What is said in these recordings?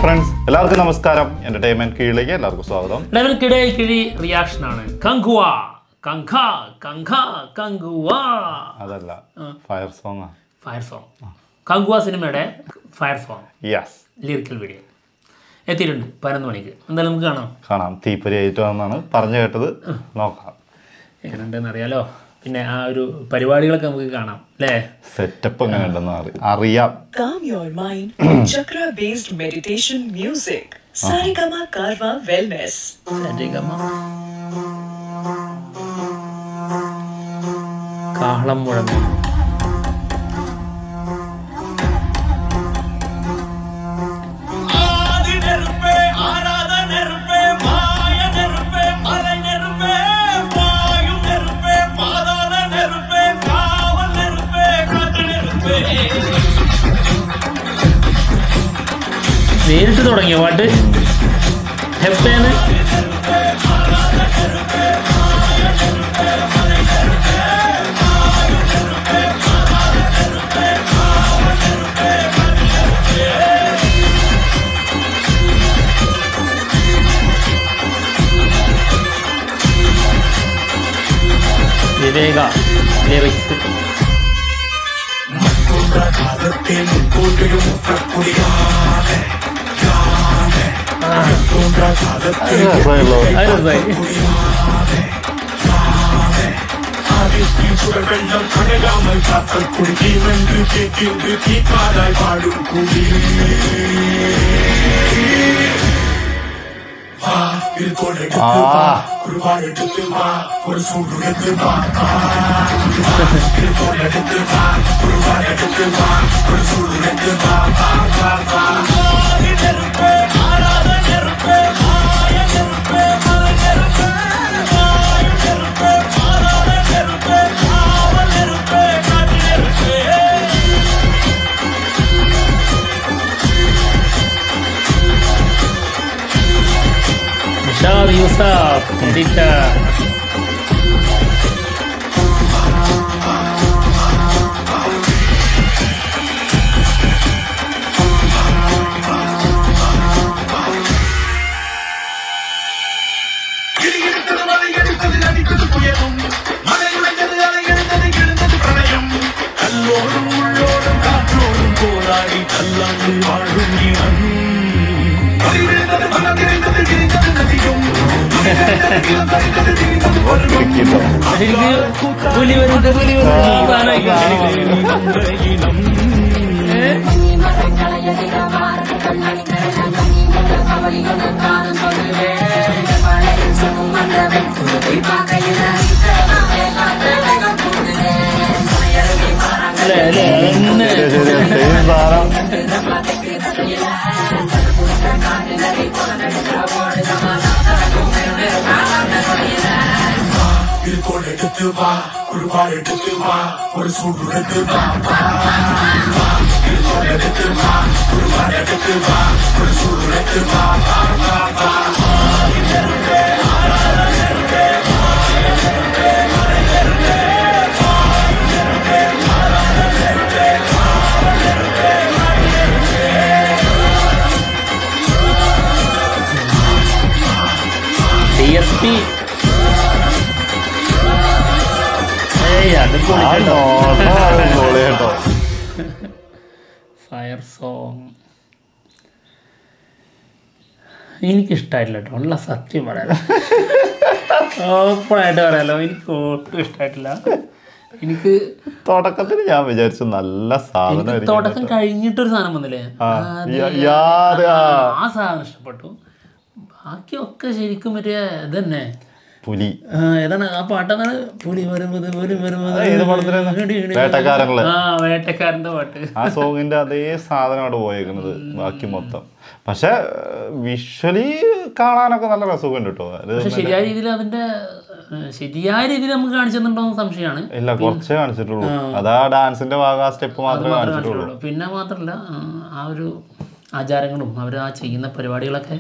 Friends എല്ലാവർക്കും നമസ്കാരം. Entertainment കീഴിലേക്ക് എല്ലാവർക്കും സ്വാഗതം. കിഴി റിയാക്ഷൻ ആണ്. അതല്ല, fire song. Fire song Kanguva സിനിമയുടെ ഫയർ സോങ് ലിറിക്കൽ വീഡിയോ എത്തിയിട്ടുണ്ട് 11 മണിക്ക്. എന്തായാലും നമുക്ക് കാണാം. തീപ്പൊരി ആയിട്ട് വന്നാണ് പറഞ്ഞു കേട്ടത്. നോക്കാം എങ്ങനെയുണ്ടെന്ന് അറിയാലോ. പിന്നെ ആ ഒരു പരിപാടികളൊക്കെ നമുക്ക് കാണാം അല്ലേ. സെറ്റപ്പ് എങ്ങനെ ഉണ്ടെന്ന് അറിയാം. Calm your mind with chakra based meditation music. Sarigama Karwa Wellness. കാഹളം മുഴങ്ങും. നേരിട്ട് തുടങ്ങിയ പാട്ട് ഹെപ്പേന്ന്. Viveka lyrics. Yusuf, editor. DSP fire song എനിക്കിഷ്ടമായിട്ടില്ല കേട്ടോ. ഉള്ള സത്യം പറയാലോ, ഓപ്പണായിട്ട് പറയാലോ, എനിക്ക് ഒട്ടും ഇഷ്ടമായിട്ടില്ല. എനിക്ക് തുടക്കത്തിൽ ഞാൻ വിചാരിച്ചു നല്ല സാധനം, തുടക്കം കഴിഞ്ഞിട്ടൊരു സാധനം വന്നില്ലേ, ആ സാധനം ഇഷ്ടപ്പെട്ടു. ബാക്കിയൊക്കെ ശരിക്കും മറ്റേ ഇതന്നെ പുലി. ഏതാണ് ആ പാട്ടെന്നാണ്? പുലി വേട്ടക്കാരന്റെ പാട്ട്. ആ സോങ്ങിന്റെ അതേ സാധനമാണ് പോയേക്കുന്നത് ബാക്കി മൊത്തം. പക്ഷെ വിഷ്വലി കാണാനൊക്കെ നല്ല രസമുണ്ട് കേട്ടോ. പക്ഷെ ശരിയായ രീതിയിൽ നമുക്ക് കാണിച്ചിട്ടുണ്ടോന്ന് സംശയമാണ്. ഇല്ല, കുറച്ചേ കാണിച്ചിട്ടുള്ളൂ. അതാ ഡാൻസിന്റെ ഭാഗം, ആ സ്റ്റെപ്പ് മാത്രമേ കാണിച്ചിട്ടുള്ളൂ. പിന്നെ മാത്രല്ല ആ ഒരു ആചാരങ്ങളും അവർ ആ ചെയ്യുന്ന പരിപാടികളൊക്കെ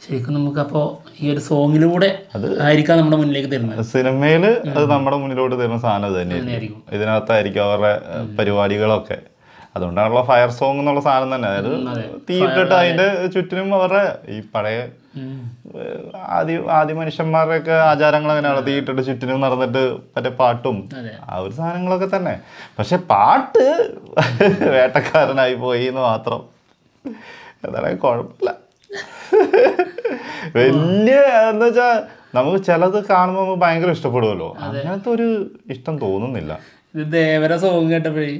ശരിക്കും നമുക്കപ്പോൾ ഈ ഒരു സോങ്ങിലൂടെ ആയിരിക്കാം നമ്മുടെ മുന്നിലേക്ക് തരുന്നത്. സിനിമയില് അത് നമ്മുടെ മുന്നിലോട്ട് തരുന്ന സാധനം തന്നെയായിരിക്കും. ഇതിനകത്തായിരിക്കും അവരുടെ പരിപാടികളൊക്കെ. അതുകൊണ്ടാണല്ലോ ഫയർ സോങ് എന്നുള്ള സാധനം തന്നെ. അതായത് തീയിട്ടിട്ട് അതിന്റെ ചുറ്റിനും അവരുടെ ഈ പഴയ ആദ്യ മനുഷ്യന്മാരുടെയൊക്കെ ആചാരങ്ങൾ അങ്ങനെയാണ്. തീയിട്ടിട്ട് ചുറ്റിനും നടന്നിട്ട് മറ്റേ പാട്ടും ആ ഒരു സാധനങ്ങളൊക്കെ തന്നെ. പക്ഷെ പാട്ട് വേട്ടക്കാരനായി പോയി എന്ന് മാത്രം. എന്താണെങ്കിൽ കുഴപ്പമില്ല. വലിയ എന്താ വെച്ചാ നമുക്ക് ചിലത് കാണുമ്പോൾ നമുക്ക് ഭയങ്കര ഇഷ്ടപ്പെടുമല്ലോ, അങ്ങനത്തെ ഒരു ഇഷ്ടം തോന്നുന്നില്ല. ഇത് ദേവര സോങ് കേട്ടപ്പോഴേ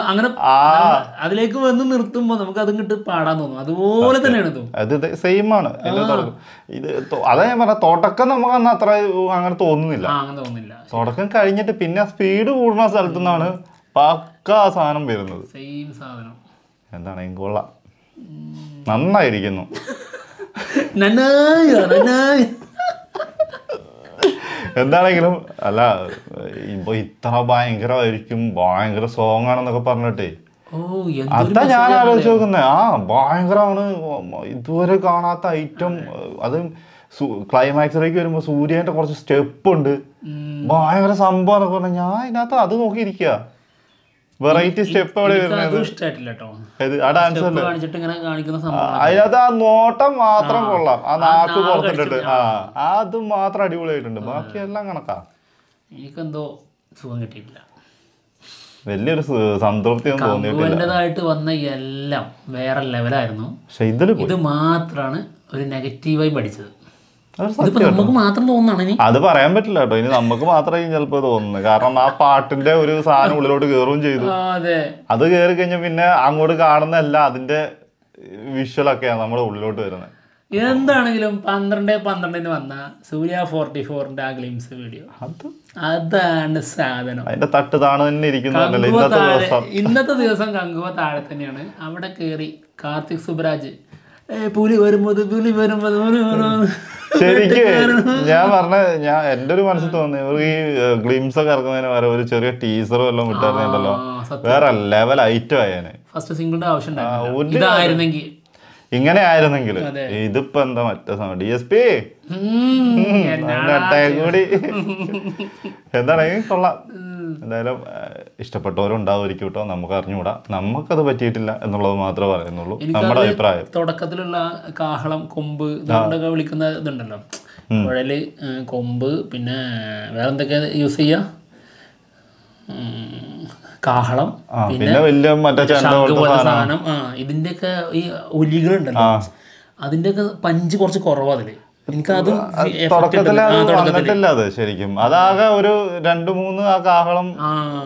അങ്ങനെ അതിലേക്ക് വന്ന് നിർത്തുമ്പോ നമുക്ക് അത് ഇങ്ങോട്ട് പാടാൻ തോന്നും. അതുപോലെ തന്നെയാണ് അത് സെയിം ആണ്. ഇത് അതാ ഞാൻ പറഞ്ഞ തുടക്കം നമുക്ക് അന്ന് അത്ര അങ്ങനെ തോന്നുന്നില്ല. തുടക്കം കഴിഞ്ഞിട്ട് പിന്നെ സ്പീഡ് കൂടുന്ന സ്ഥലത്തു നിന്നാണ് പക്ക ആ സാധനം വരുന്നത്. എന്താണ് കൊള്ളാം, നന്നായിരിക്കുന്നു. എന്താണെങ്കിലും അല്ല ഇപ്പൊ ഇത്ര ഭയങ്കരമായിരിക്കും, ഭയങ്കര സോങ് ആണെന്നൊക്കെ പറഞ്ഞിട്ടേ അതാ ഞാൻ ആലോചിച്ച് നോക്കുന്നത്. ഭയങ്കരമാണ്, ഇതുവരെ കാണാത്ത ഐറ്റം. അത് ക്ലൈമാക്സിലേക്ക് വരുമ്പോ സൂര്യന്റെ കുറച്ച് സ്റ്റെപ്പ് ഉണ്ട്, ഭയങ്കര സംഭവം എന്നൊക്കെ പറഞ്ഞാൽ ഞാൻ ഇതിനകത്ത് അത് നോക്കിയിരിക്കുക. വെറൈറ്റി സ്റ്റെപ്പ് അവിടെ വരുന്നത് അതിനകത്ത് ആ നോട്ടം മാത്രം കൊള്ളാം, ആ നാക്ക് പുറത്തിട്ടിട്ട് അത് മാത്രം അടിപൊളിയായിട്ടുണ്ട്. ബാക്കിയെല്ലാം കണക്കാ. എനിക്കെന്തോ സുഖം കിട്ടിയിട്ടില്ല, വലിയൊരു സംതൃപ്തി ഒന്നും തോന്നിയിട്ടില്ല. വന്ന എല്ലാം വേറെ ലെവലായിരുന്നു. പക്ഷെ ഇത് മാത്രമാണ് ഒരു നെഗറ്റീവായി പഠിച്ചത്. നമുക്ക് മാത്രം തോന്നുന്നു. അത് പറയാൻ പറ്റില്ല കേട്ടോ, ഇനി നമുക്ക് മാത്രമേ ചിലപ്പോ തോന്നുന്നത്. കാരണം ആ പാട്ടിന്റെ ഒരു സാധനം ഉള്ളിലോട്ട് കയറുകയും ചെയ്തു. അത് കയറി കഴിഞ്ഞാൽ പിന്നെ അങ്ങോട്ട് കാണുന്നതല്ല, അതിന്റെ വിഷ്വലൊക്കെയാണ് നമ്മുടെ ഉള്ളിലോട്ട് വരുന്നത്. എന്താണെങ്കിലും 12/12 വന്ന സൂര്യ 44ന്റെ ആ ഗ്ലിംസ് വീഡിയോ അതാണ് സാധനം. അതിന്റെ തട്ട് താണു തന്നെ ഇരിക്കുന്നു. ഇന്നത്തെ ദിവസം കങ്കുവ താഴെ തന്നെയാണ്. അവിടെ കയറി കാർത്തിക് സുബ്രാജ് പുലി വരുമ്പോൾ ശരിക്ക് ഞാൻ എന്റെ ഒരു മനസ്സിൽ തോന്നി ഈ ഗ്ലിംസ് ഒക്കെ ഇറക്കുന്നതിന് വരെ ഒരു ചെറിയ ടീസറും എല്ലാം വിട്ടായിരുന്നല്ലോ, വേറെ ലെവൽ ഐറ്റം ആയേനെ. ഫസ്റ്റ് സിംഗിളിന്റെ ആവശ്യം ഇങ്ങനെ ആയിരുന്നെങ്കിൽ ഇതിപ്പോ എന്താ മറ്റേ DSP കൂടി എന്താണെങ്കിൽ കൊള്ളാം. എന്തായാലും ഇഷ്ടപ്പെട്ടവരും ഉണ്ടാവുമായിരിക്കും കേട്ടോ, നമുക്ക് അറിഞ്ഞുകൂടാ. നമുക്കത് പറ്റിയിട്ടില്ല എന്നുള്ളത് മാത്രമേ പറയുന്നുള്ളൂ, നമ്മുടെ അഭിപ്രായം. തുടക്കത്തിലുള്ള കാഹളം, കൊമ്പ് ഇതുകൊണ്ടൊക്കെ വിളിക്കുന്ന ഇതുണ്ടല്ലോ, കുഴല്, കൊമ്പ്, പിന്നെ വേറെന്തൊക്കെ യൂസ് ചെയ്യാ, കാഹളം, പിന്നെ സാധനം. ഇതിന്റെയൊക്കെ ഈ ഒലികളുണ്ടല്ലോ, അതിന്റെയൊക്കെ പഞ്ച് കുറച്ച് കുറവാ അതില്. വന്നിട്ടില്ല അത് ശരിക്കും. അതാകെ ഒരു 2-3 ആ കാഹളം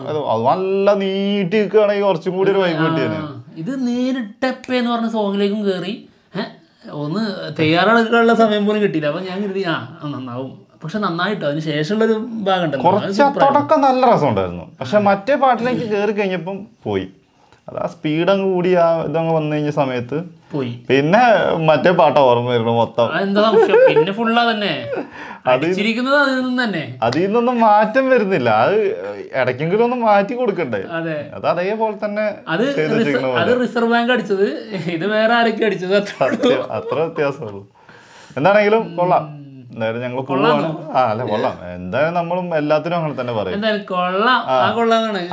അത് നല്ല നീട്ടി നിൽക്കുകയാണെങ്കിൽ കുറച്ചും കൂടി ഒരു വൈബ് കിട്ടിയാണ്. ഇത് നേരിട്ടപ്പേന്ന് പറഞ്ഞ സോങ്ങിലേക്കും കയറി ഒന്ന് തയ്യാറെടുക്കാനുള്ള സമയം പോലും കിട്ടിയില്ല. അപ്പൊ ഞാൻ കരുതി നന്നാവും. പക്ഷെ നന്നായിട്ടോ അതിന് ശേഷമുള്ളൊരു ഭാഗം കുറച്ച് തുടക്കം നല്ല രസമുണ്ടായിരുന്നു. പക്ഷെ മറ്റേ പാട്ടിലേക്ക് കയറി കഴിഞ്ഞപ്പം പോയി. അത് ആ സ്പീഡ് അങ്ങ് കൂടി ആ ഇതങ്ങ് വന്നു കഴിഞ്ഞ സമയത്ത് പോയി. പിന്നെ മറ്റേ പാട്ട ഓർമ്മ വരുന്നു മൊത്തം. പിന്നെ ഫുള്ളാ തന്നെ അതിൽ നിന്നൊന്നും മാറ്റം വരുന്നില്ല. അത് ഇടയ്ക്കെങ്കിലും ഒന്ന് മാറ്റി കൊടുക്കണ്ടേ. അത് അതേപോലെ തന്നെ അത് റിസർവ് ബാങ്ക് അടിച്ചത്, ഇത് വേറെ ആരൊക്കെ അടിച്ചത്, അത്ര വ്യത്യാസമുള്ളൂ. എന്താണെങ്കിലും കൊള്ളാം. എന്തായാലും ഞങ്ങൾ പോവാണ്. കൊള്ളാം. എന്തായാലും നമ്മളും എല്ലാത്തിനും അങ്ങനെ തന്നെ പറയും.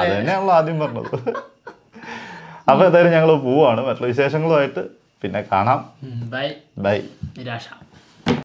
അത് തന്നെയാണല്ലോ ആദ്യം പറഞ്ഞത്. അപ്പൊ എന്തായാലും ഞങ്ങൾ പോവാണ്. മറ്റുള്ള വിശേഷങ്ങളുമായിട്ട് പിന്നെ കാണാം. ബൈ. നിരാശ.